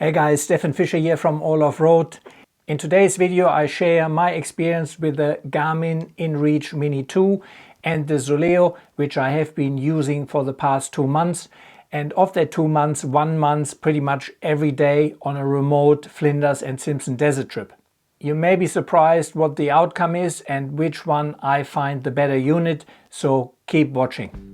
Hey guys, Stephan Fischer here from AllOffroad. In today's video I share my experience with the Garmin InReach Mini 2 and the Zoleo, which I have been using for the past 2 months. And of that 2 months, 1 month pretty much every day on a remote Flinders and Simpson desert trip. You may be surprised what the outcome is and which one I find the better unit, so keep watching.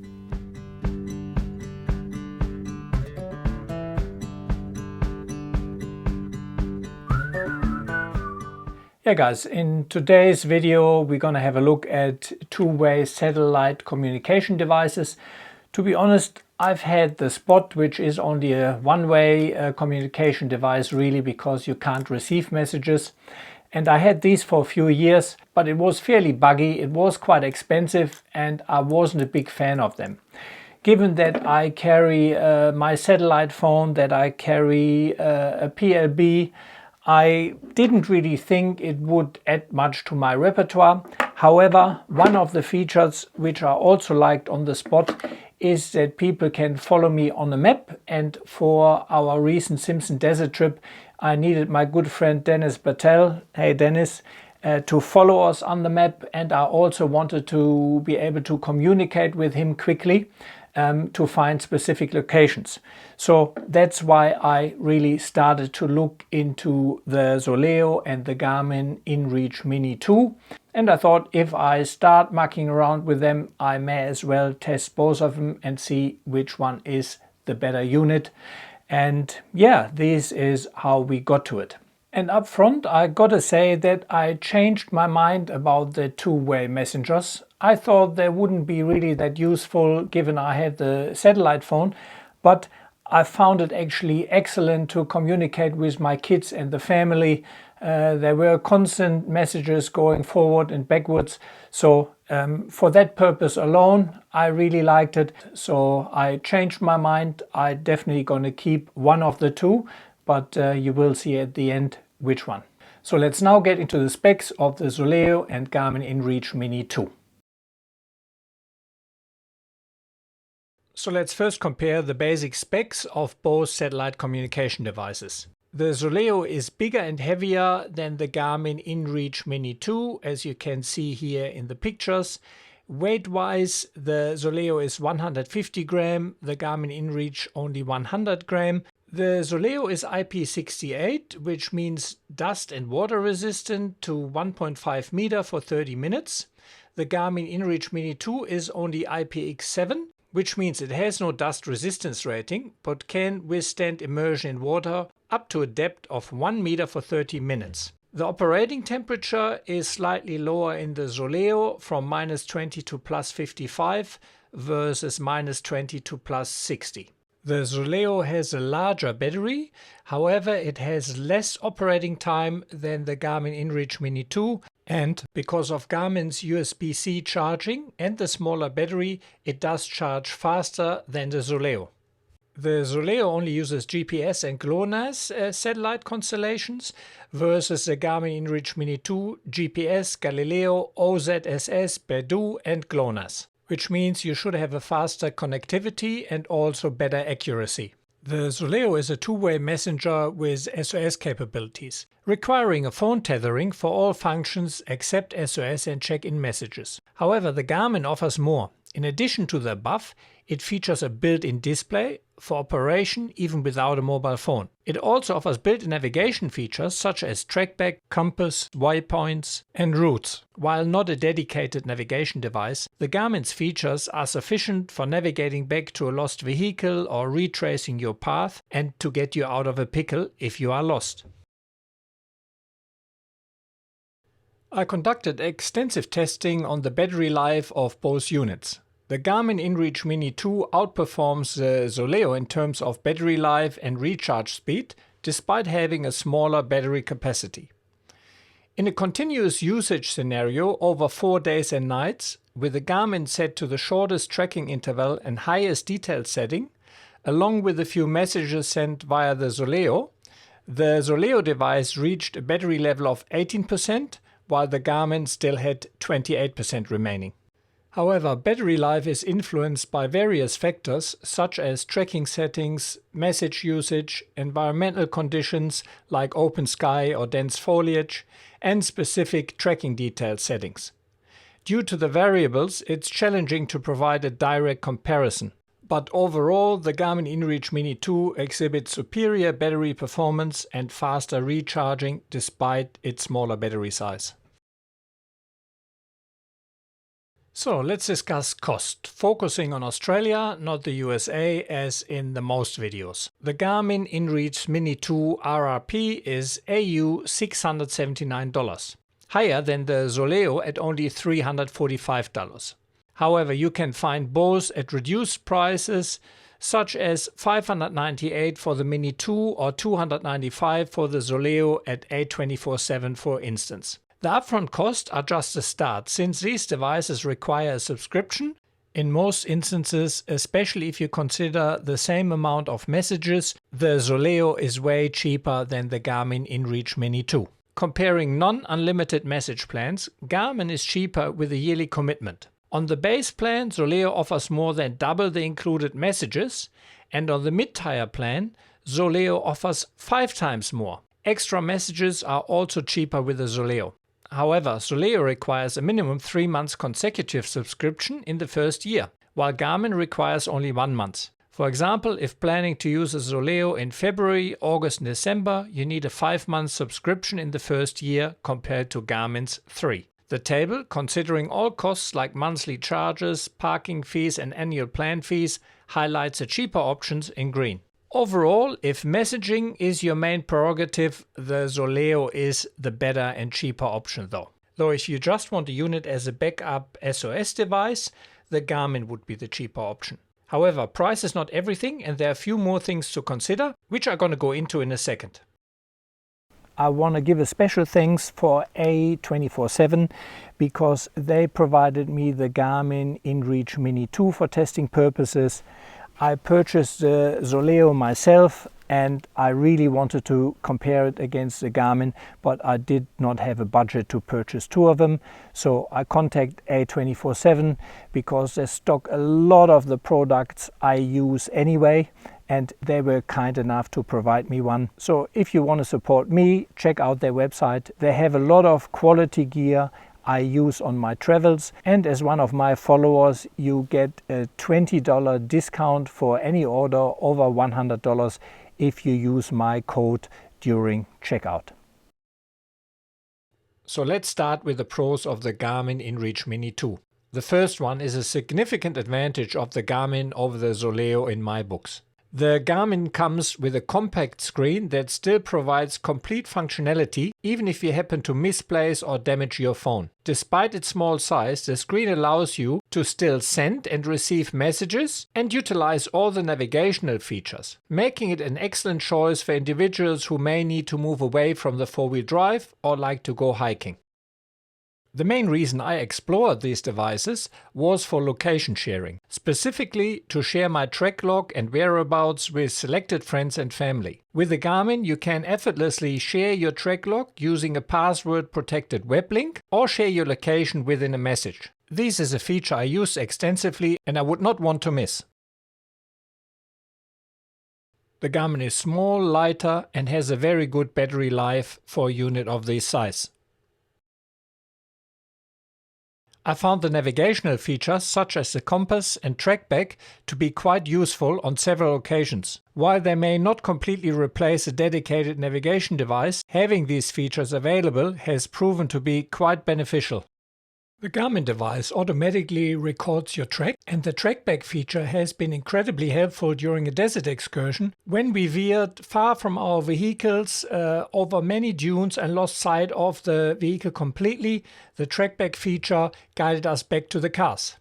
Yeah guys, in today's video we're gonna have a look at two-way satellite communication devices. To be honest, I've had the Spot, which is only a one-way communication device really, because you can't receive messages. And I had these for a few years, but it was fairly buggy, it was quite expensive, and I wasn't a big fan of them. Given that I carry my satellite phone, that I carry a PLB, I didn't really think it would add much to my repertoire. However, one of the features which I also liked on the Spot is that people can follow me on the map, and for our recent Simpson desert trip I needed my good friend Dennis Battelle, hey Dennis, to follow us on the map, and I also wanted to be able to communicate with him quickly to find specific locations. So that's why I really started to look into the Zoleo and the Garmin InReach Mini 2. And I thought if I start mucking around with them, I may as well test both of them and see which one is the better unit. And yeah, this is how we got to it. And up front, I gotta say that I changed my mind about the two-way messengers. I thought they wouldn't be really that useful given I had the satellite phone, but I found it actually excellent to communicate with my kids and the family. There were constant messages going forward and backwards. So for that purpose alone, I really liked it. So I changed my mind. I'm definitely gonna keep one of the two, but you will see at the end which one. So let's now get into the specs of the Zoleo and Garmin InReach Mini 2. So let's first compare the basic specs of both satellite communication devices. The Zoleo is bigger and heavier than the Garmin InReach Mini 2, as you can see here in the pictures. Weight-wise, the Zoleo is 150 gram, the Garmin InReach only 100 gram. The Zoleo is IP68, which means dust and water resistant to 1.5 meter for 30 minutes. The Garmin InReach Mini 2 is only IPX7, which means it has no dust resistance rating, but can withstand immersion in water up to a depth of 1 meter for 30 minutes. The operating temperature is slightly lower in the Zoleo, from -20 to +55 versus -20 to +60. The Zoleo has a larger battery, however it has less operating time than the Garmin InReach Mini 2, and because of Garmin's USB-C charging and the smaller battery, it does charge faster than the Zoleo. The Zoleo only uses GPS and GLONASS satellite constellations versus the Garmin InReach Mini 2 GPS, Galileo, OZSS, Beidou and GLONASS, which means you should have a faster connectivity and also better accuracy. The Zoleo is a two-way messenger with SOS capabilities, requiring a phone tethering for all functions except SOS and check-in messages. However, the Garmin offers more. In addition to the above, it features a built-in display for operation even without a mobile phone. It also offers built-in navigation features such as trackback, compass, waypoints and routes. While not a dedicated navigation device, the Garmin's features are sufficient for navigating back to a lost vehicle or retracing your path, and to get you out of a pickle if you are lost. I conducted extensive testing on the battery life of both units. The Garmin InReach Mini 2 outperforms the Zoleo in terms of battery life and recharge speed, despite having a smaller battery capacity. In a continuous usage scenario over 4 days and nights, with the Garmin set to the shortest tracking interval and highest detail setting, along with a few messages sent via the Zoleo device reached a battery level of 18%, while the Garmin still had 28% remaining. However, battery life is influenced by various factors such as tracking settings, message usage, environmental conditions like open sky or dense foliage, and specific tracking detail settings. Due to the variables, it's challenging to provide a direct comparison. But overall, the Garmin InReach Mini 2 exhibits superior battery performance and faster recharging despite its smaller battery size. So let's discuss cost, focusing on Australia, not the USA as in the most videos. The Garmin InReach Mini 2 RRP is AU $679, higher than the Zoleo at only $345. However, you can find both at reduced prices, such as $598 for the Mini 2 or $295 for the Zoleo at A24/7 for instance. The upfront costs are just a start, since these devices require a subscription. In most instances, especially if you consider the same amount of messages, the Zoleo is way cheaper than the Garmin InReach Mini 2. Comparing non-unlimited message plans, Garmin is cheaper with a yearly commitment. On the base plan, Zoleo offers more than double the included messages, and on the mid-tier plan, Zoleo offers 5 times more. Extra messages are also cheaper with the Zoleo. However, Zoleo requires a minimum 3 months consecutive subscription in the first year, while Garmin requires only 1 month. For example, if planning to use a Zoleo in February, August and December, you need a 5-month subscription in the first year compared to Garmin's 3. The table, considering all costs like monthly charges, parking fees and annual plan fees, highlights the cheaper options in green. Overall, if messaging is your main prerogative, the Zoleo is the better and cheaper option though. Though if you just want a unit as a backup SOS device, the Garmin would be the cheaper option. However, price is not everything and there are a few more things to consider, which I'm going to go into in a second. I want to give a special thanks for A24/7 because they provided me the Garmin InReach Mini 2 for testing purposes. I purchased the Zoleo myself and I really wanted to compare it against the Garmin, but I did not have a budget to purchase 2 of them. So I contacted A24/7 because they stock a lot of the products I use anyway, and they were kind enough to provide me one. So if you want to support me, check out their website. They have a lot of quality gear I use on my travels, and as one of my followers you get a $20 discount for any order over $100 if you use my code during checkout. So let's start with the pros of the Garmin InReach Mini 2. The first one is a significant advantage of the Garmin over the Zoleo in my books. The Garmin comes with a compact screen that still provides complete functionality even if you happen to misplace or damage your phone. Despite its small size, the screen allows you to still send and receive messages and utilize all the navigational features, making it an excellent choice for individuals who may need to move away from the 4-wheel drive or like to go hiking. The main reason I explored these devices was for location sharing, specifically to share my track log and whereabouts with selected friends and family. With the Garmin, you can effortlessly share your track log using a password-protected web link or share your location within a message. This is a feature I use extensively and I would not want to miss. The Garmin is small, lighter and has a very good battery life for a unit of this size. I found the navigational features such as the compass and trackback to be quite useful on several occasions. While they may not completely replace a dedicated navigation device, having these features available has proven to be quite beneficial. The Garmin device automatically records your track, and the trackback feature has been incredibly helpful during a desert excursion when we veered far from our vehicles over many dunes and lost sight of the vehicle completely. The trackback feature guided us back to the cars.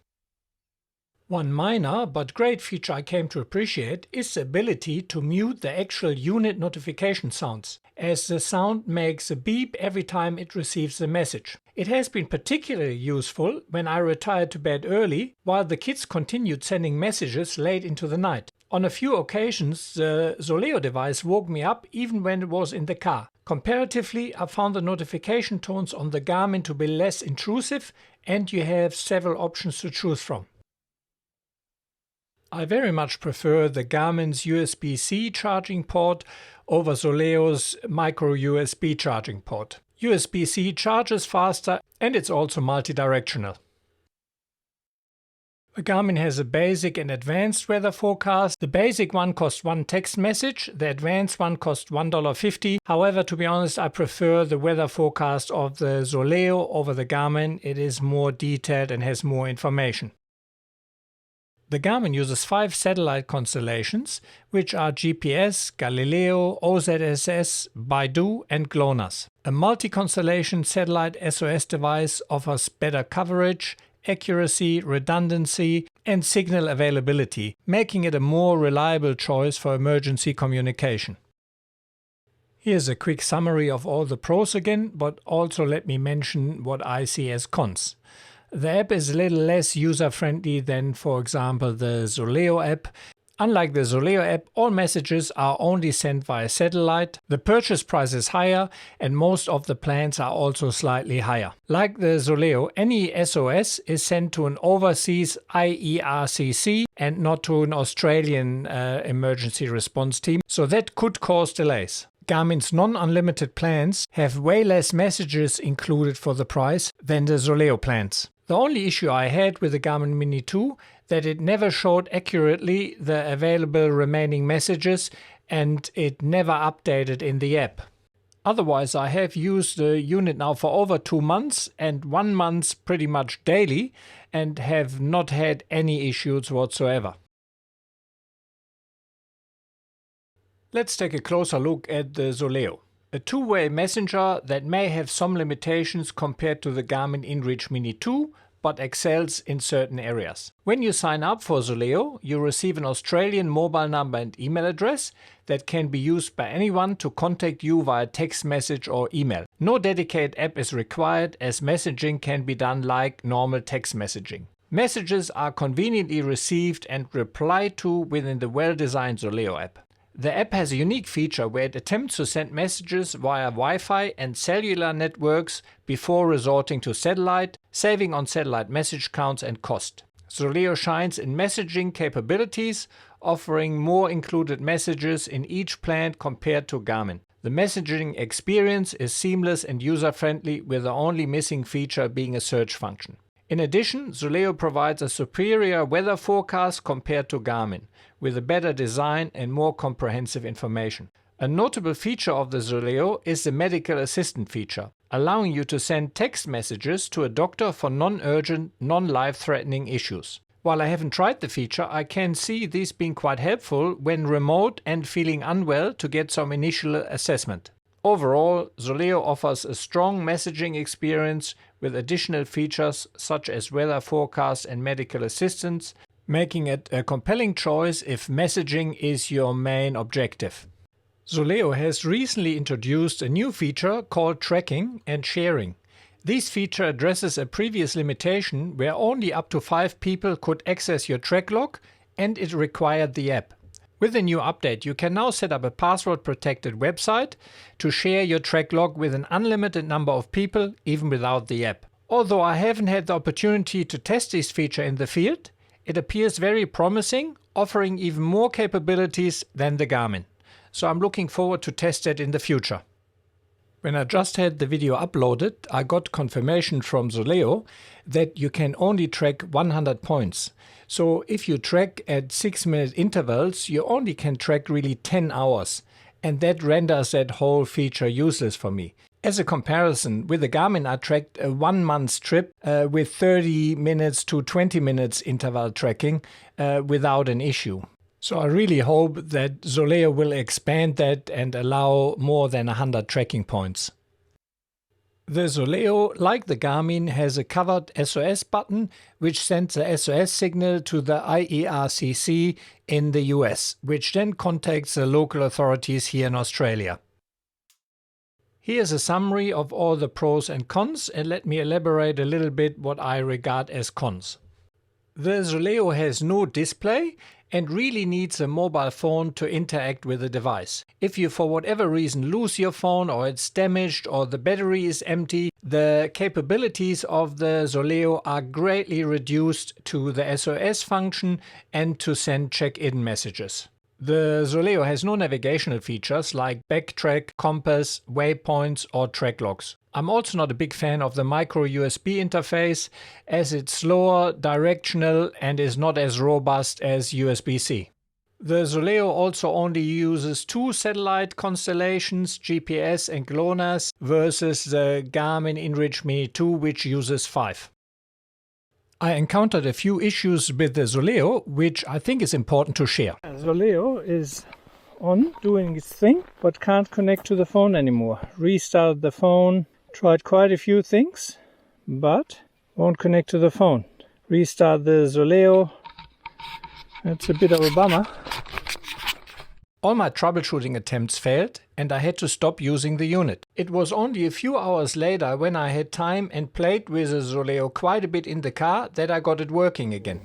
One minor but great feature I came to appreciate is the ability to mute the actual unit notification sounds, as the sound makes a beep every time it receives a message. It has been particularly useful when I retired to bed early while the kids continued sending messages late into the night. On a few occasions, the Zoleo device woke me up even when it was in the car. Comparatively, I found the notification tones on the Garmin to be less intrusive, and you have several options to choose from. I very much prefer the Garmin's USB-C charging port over Zoleo's micro USB charging port. USB-C charges faster and it's also multi-directional. The Garmin has a basic and advanced weather forecast. The basic one costs one text message, the advanced one costs $1.50. However, to be honest, I prefer the weather forecast of the Zoleo over the Garmin. It is more detailed and has more information. The Garmin uses 5 satellite constellations, which are GPS, Galileo, OZSS, Baidu and GLONASS. A multi-constellation satellite SOS device offers better coverage, accuracy, redundancy and signal availability, making it a more reliable choice for emergency communication. Here's a quick summary of all the pros again, but also let me mention what I see as cons. The app is a little less user-friendly than, for example, the Zoleo app. Unlike the Zoleo app, all messages are only sent via satellite, the purchase price is higher, and most of the plans are also slightly higher. Like the Zoleo, any SOS is sent to an overseas IERCC and not to an Australian emergency response team, so that could cause delays. Garmin's non-unlimited plans have way less messages included for the price than the Zoleo plans. The only issue I had with the Garmin Mini 2 that it never showed accurately the available remaining messages and it never updated in the app. Otherwise, I have used the unit now for over 2 months and 1 month pretty much daily and have not had any issues whatsoever. Let's take a closer look at the Zoleo. A two-way messenger that may have some limitations compared to the Garmin InReach Mini 2, but excels in certain areas. When you sign up for Zoleo, you receive an Australian mobile number and email address that can be used by anyone to contact you via text message or email. No dedicated app is required, as messaging can be done like normal text messaging. Messages are conveniently received and replied to within the well-designed Zoleo app. The app has a unique feature where it attempts to send messages via Wi-Fi and cellular networks before resorting to satellite, saving on satellite message counts and cost. Zoleo shines in messaging capabilities, offering more included messages in each plan compared to Garmin. The messaging experience is seamless and user-friendly, with the only missing feature being a search function. In addition, Zoleo provides a superior weather forecast compared to Garmin, with a better design and more comprehensive information. A notable feature of the Zoleo is the medical assistant feature, allowing you to send text messages to a doctor for non-urgent, non-life-threatening issues. While I haven't tried the feature, I can see these being quite helpful when remote and feeling unwell to get some initial assessment. Overall, Zoleo offers a strong messaging experience with additional features such as weather forecasts and medical assistance, making it a compelling choice if messaging is your main objective. Zoleo has recently introduced a new feature called tracking and sharing. This feature addresses a previous limitation where only up to 5 people could access your track log, and it required the app. With the new update, you can now set up a password-protected website to share your track log with an unlimited number of people, even without the app. Although I haven't had the opportunity to test this feature in the field, it appears very promising, offering even more capabilities than the Garmin. So I'm looking forward to test it in the future. When I just had the video uploaded, I got confirmation from Zoleo that you can only track 100 points. So if you track at 6-minute intervals, you only can track really 10 hours. And that renders that whole feature useless for me. As a comparison, with the Garmin I tracked a 1-month trip with 30 minutes to 20 minutes interval tracking without an issue. So I really hope that Zoleo will expand that and allow more than 100 tracking points. The Zoleo, like the Garmin, has a covered SOS button which sends a SOS signal to the IERCC in the US, which then contacts the local authorities here in Australia. Here's a summary of all the pros and cons, and let me elaborate a little bit what I regard as cons. The Zoleo has no display and really needs a mobile phone to interact with the device. If you for whatever reason lose your phone, or it's damaged, or the battery is empty, the capabilities of the Zoleo are greatly reduced to the SOS function and to send check-in messages. The Zoleo has no navigational features like backtrack, compass, waypoints or track logs. I'm also not a big fan of the micro USB interface, as it's slower, directional and is not as robust as USB-C. The Zoleo also only uses 2 satellite constellations, GPS and GLONASS, versus the Garmin InReach Mini 2, which uses 5. I encountered a few issues with the Zoleo, which I think is important to share. Zoleo is on, doing its thing, but can't connect to the phone anymore. Restarted the phone, tried quite a few things, but won't connect to the phone. Restart the Zoleo. That's a bit of a bummer. All my troubleshooting attempts failed and I had to stop using the unit. It was only a few hours later, when I had time and played with the Zoleo quite a bit in the car, that I got it working again.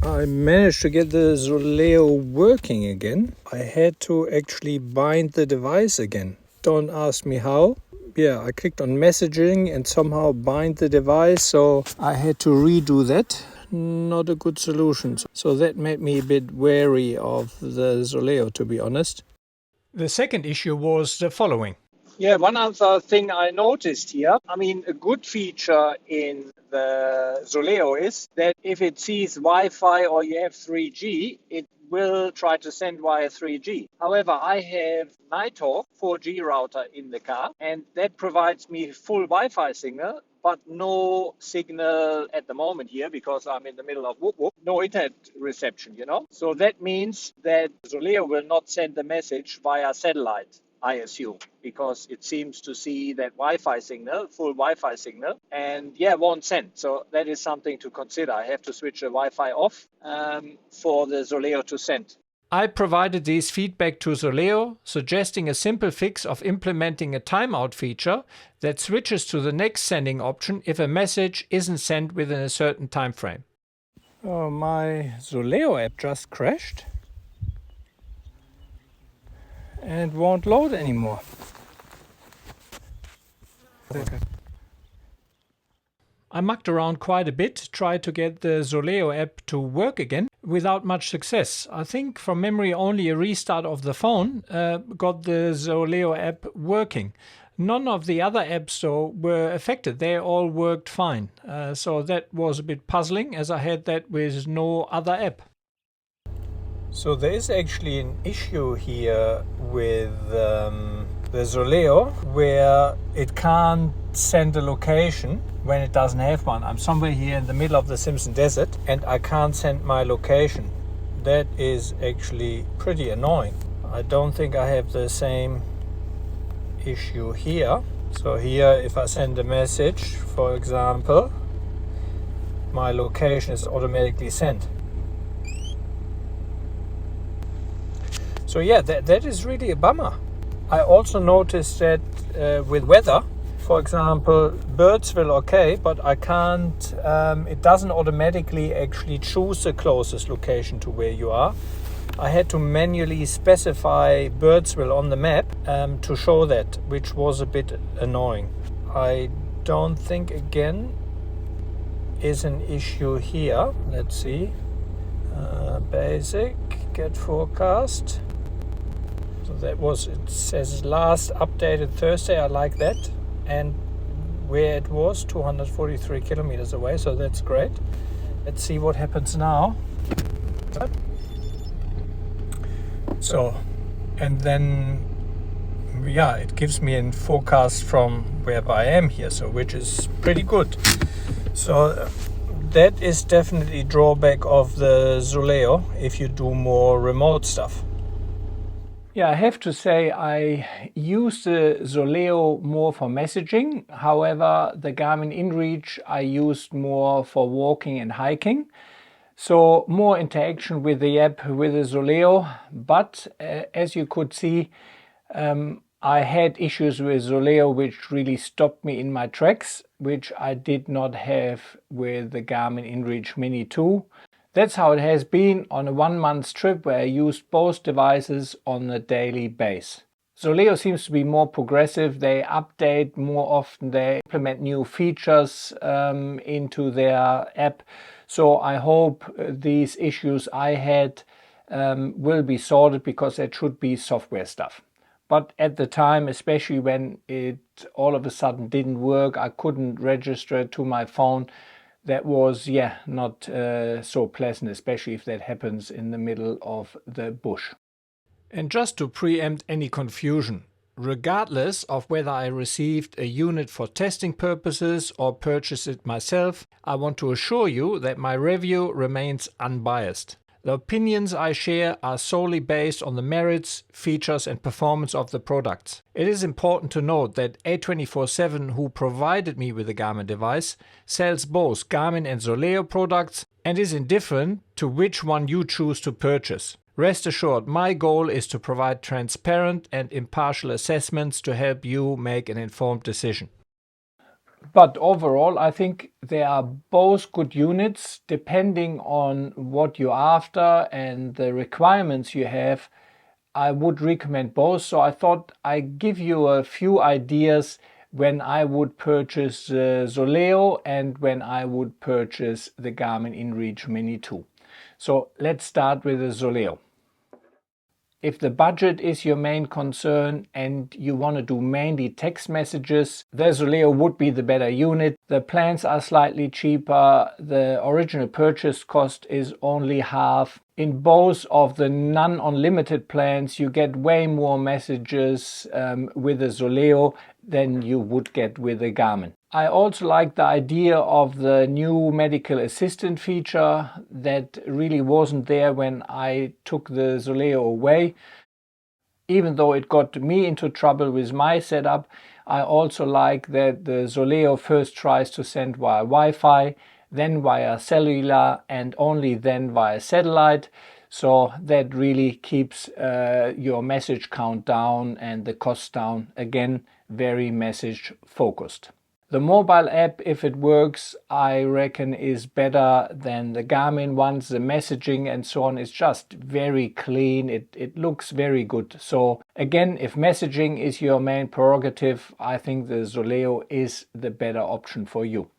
I managed to get the Zoleo working again. I had to actually bind the device again. Don't ask me how. Yeah, I clicked on messaging and somehow bind the device, so I had to redo that. Not a good solution. So that made me a bit wary of the Zoleo, to be honest. The second issue was the following. Yeah, one other thing I noticed here, a good feature in the Zoleo is that if it sees Wi-Fi or you have 3G, it will try to send via 3G. However, I have Nighthawk 4G router in the car, and that provides me full Wi-Fi signal, but no signal at the moment here because I'm in the middle of whoop whoop, no internet reception, So that means that Zoleo will not send the message via satellite, I assume, because it seems to see that Wi-Fi signal, full Wi-Fi signal, and won't send. So that is something to consider. I have to switch the Wi-Fi off for the Zoleo to send. I provided these feedback to Zoleo, suggesting a simple fix of implementing a timeout feature that switches to the next sending option if a message isn't sent within a certain time frame. Oh, my Zoleo app just crashed and won't load anymore. I mucked around quite a bit, tried to get the Zoleo app to work again, without much success. I think from memory only a restart of the phone got the Zoleo app working. None of the other apps though were affected. They all worked fine. So that was a bit puzzling, as I had that with no other app. So there is actually an issue here with the Zoleo where it can't send a location when it doesn't have one. I'm somewhere here in the middle of the Simpson Desert and I can't send my location. That is actually pretty annoying. I don't think I have the same issue here. So here, if I send a message, for example, my location is automatically sent. So yeah, that is really a bummer. I also noticed that with weather, for example, Birdsville okay, but I can't, it doesn't automatically actually choose the closest location to where you are. I had to manually specify Birdsville on the map to show that, which was a bit annoying. I don't think, again, is an issue here. Let's see. Basic, get forecast. So that was, it says last updated Thursday. I like that. And where it was, 243 kilometers away, so that's great. Let's see what happens now. So, and then it gives me a forecast from wherever I am here, so which is pretty good. So that is definitely a drawback of the Zoleo if you do more remote stuff. Yeah, I have to say I use the Zoleo more for messaging. However, the Garmin InReach I used more for walking and hiking. So more interaction with the app with the Zoleo. But as you could see, I had issues with Zoleo which really stopped me in my tracks, which I did not have with the Garmin InReach Mini 2. That's how it has been on a 1-month trip where I used both devices on a daily basis. Zoleo seems to be more progressive. They update more often, they implement new features into their app. So I hope these issues I had will be sorted, because it should be software stuff. But at the time, especially when it all of a sudden didn't work, I couldn't register it to my phone. That was, not so pleasant, especially if that happens in the middle of the bush. And just to preempt any confusion, regardless of whether I received a unit for testing purposes or purchased it myself, I want to assure you that my review remains unbiased. The opinions I share are solely based on the merits, features and performance of the products. It is important to note that A24/7, who provided me with the Garmin device, sells both Garmin and Zoleo products and is indifferent to which one you choose to purchase. Rest assured, my goal is to provide transparent and impartial assessments to help you make an informed decision. But overall, I think they are both good units depending on what you're after and the requirements you have. I would recommend both. So I thought I'd give you a few ideas when I would purchase Zoleo and when I would purchase the Garmin InReach Mini 2. So let's start with the Zoleo. If the budget is your main concern and you want to do mainly text messages, the Zoleo would be the better unit. The plans are slightly cheaper. The original purchase cost is only half. In both of the non-unlimited plans, you get way more messages with the Zoleo than you would get with the Garmin. I also like the idea of the new medical assistant feature that really wasn't there when I took the Zoleo away. Even though it got me into trouble with my setup, I also like that the Zoleo first tries to send via Wi-Fi, then via cellular and only then via satellite. So that really keeps your message count down and the cost down. Again, very message focused. The mobile app, if it works, I reckon is better than the Garmin ones. The messaging and so on is just very clean. It looks very good. So again, if messaging is your main prerogative, I think the Zoleo is the better option for you.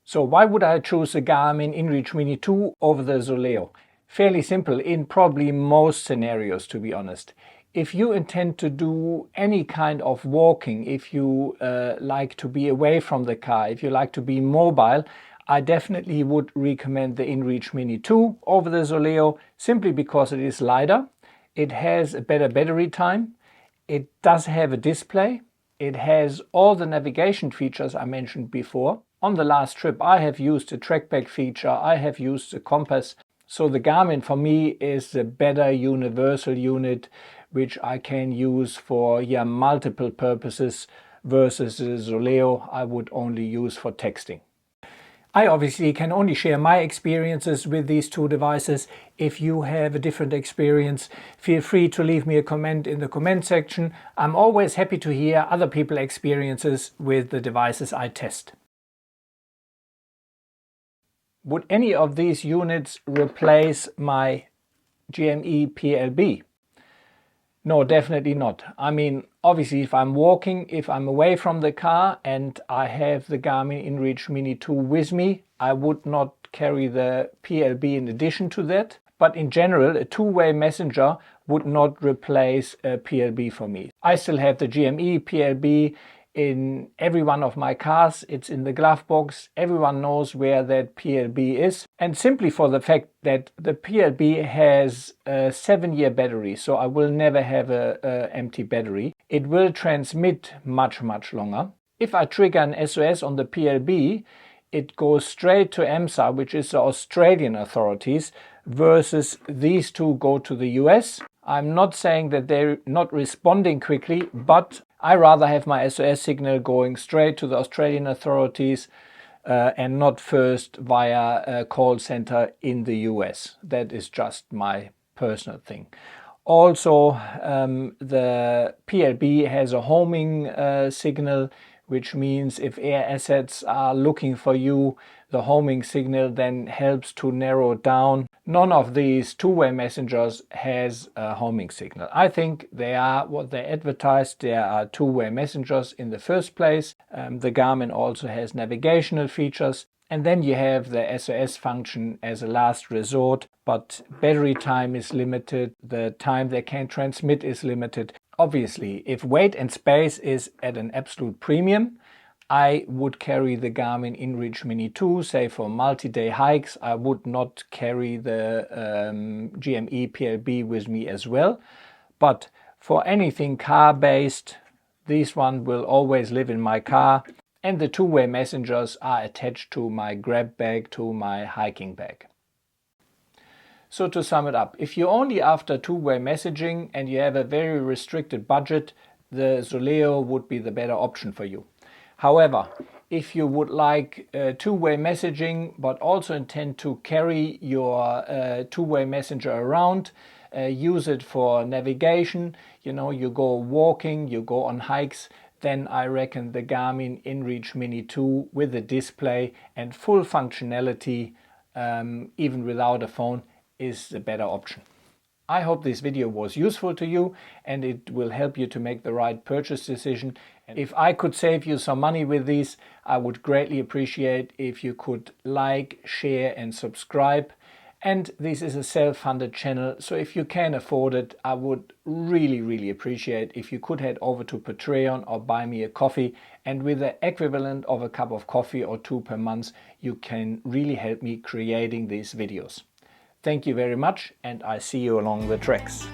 So why would I choose the Garmin InReach Mini 2 over the Zoleo? Fairly simple in probably most scenarios, to be honest. If you intend to do any kind of walking, if you like to be away from the car, if you like to be mobile, I definitely would recommend the InReach Mini 2 over the Zoleo, simply because it is lighter, it has a better battery time, it does have a display, it has all the navigation features I mentioned before. On the last trip I have used the trackback feature, I have used the compass. So the Garmin for me is the better universal unit which I can use for multiple purposes, versus the Zoleo I would only use for texting. I obviously can only share my experiences with these two devices. If you have a different experience, feel free to leave me a comment in the comment section. I'm always happy to hear other people's experiences with the devices I test. Would any of these units replace my GME PLB? No, definitely not. I mean, obviously if I'm walking, if I'm away from the car and I have the Garmin InReach Mini 2 with me, I would not carry the PLB in addition to that. But in general, a two-way messenger would not replace a PLB for me. I still have the GME PLB in every one of my cars. It's in the glove box. Everyone knows where that PLB is. And simply for the fact that the PLB has a 7-year battery, so I will never have a empty battery. It will transmit much longer. If I trigger an SOS on the PLB, it goes straight to EMSA, which is the Australian authorities, versus these two go to the US. I'm not saying that they're not responding quickly, but I rather have my SOS signal going straight to the Australian authorities and not first via a call center in the US. That is just my personal thing. Also, the PLB has a homing signal, which means if air assets are looking for you, the homing signal then helps to narrow down. None of these two-way messengers has a homing signal. I think they are what they advertised. There are two-way messengers in the first place. The Garmin also has navigational features. And then you have the SOS function as a last resort, but battery time is limited, the time they can transmit is limited. Obviously, if weight and space is at an absolute premium, I would carry the Garmin InReach Mini 2, say for multi-day hikes. I would not carry the GME PLB with me as well. But for anything car-based, this one will always live in my car. And the two-way messengers are attached to my grab bag, to my hiking bag. So to sum it up, if you're only after two-way messaging and you have a very restricted budget, the Zoleo would be the better option for you. However, if you would like two-way messaging but also intend to carry your two-way messenger around, use it for navigation, you go walking, you go on hikes, then I reckon the Garmin InReach Mini 2 with a display and full functionality, even without a phone, is the better option. I hope this video was useful to you and it will help you to make the right purchase decision. And if I could save you some money with these, I would greatly appreciate if you could like, share and subscribe. And this is a self-funded channel, so if you can afford it, I would really appreciate if you could head over to Patreon or buy me a coffee, and with the equivalent of a cup of coffee or two per month, you can really help me creating these videos. Thank you very much, and I see you along the tracks.